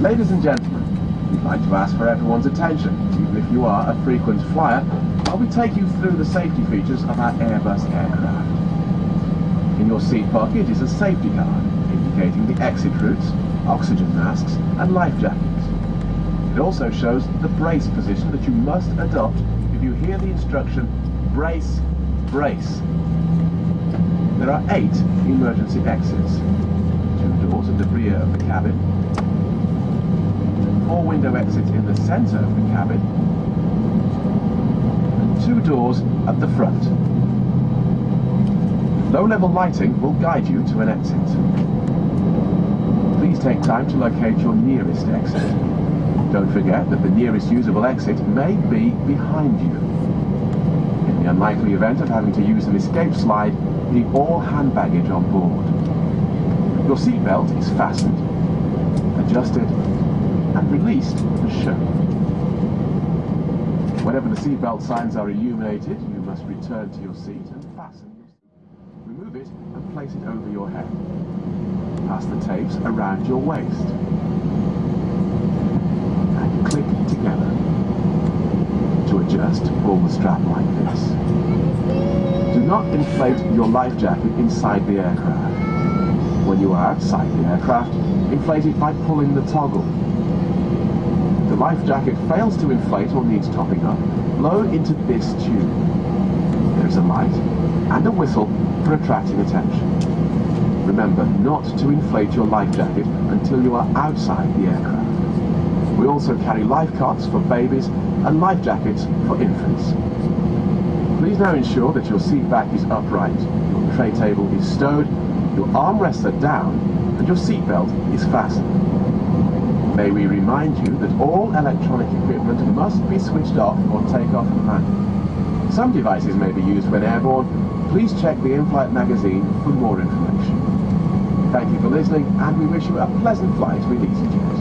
Ladies and gentlemen, we'd like to ask for everyone's attention, even if you are a frequent flyer, while we take you through the safety features of our Airbus aircraft. In your seat pocket is a safety card indicating the exit routes, oxygen masks and life jackets. It also shows the brace position that you must adopt if you hear the instruction brace, brace. There are 8 emergency exits, 2 doors at the rear of the cabin, 4 window exits in the centre of the cabin, and 2 doors at the front. Low-level lighting will guide you to an exit. Please take time to locate your nearest exit. Don't forget that the nearest usable exit may be behind you. In the unlikely event of having to use an escape slide, leave all hand baggage on board. Your seatbelt is fastened, adjusted, and released as shown. Whenever the seatbelt signs are illuminated, you must return to your seat and fasten. Remove it and place it over your head. Pass the tapes around your waist. And click together. To adjust, pull the strap like this. Do not inflate your life jacket inside the aircraft. When you are outside the aircraft, inflate it by pulling the toggle. If the life jacket fails to inflate or needs topping up, blow into this tube. There is a light and a whistle for attracting attention. Remember not to inflate your life jacket until you are outside the aircraft. We also carry life cots for babies and life jackets for infants. Please now ensure that your seat back is upright, your tray table is stowed, your armrests are down, and your seatbelt is fastened. May we remind you that all electronic equipment must be switched off on takeoff and landing. Some devices may be used when airborne. Please check the in-flight magazine for more information. Thank you for listening, and we wish you a pleasant flight with easyJet.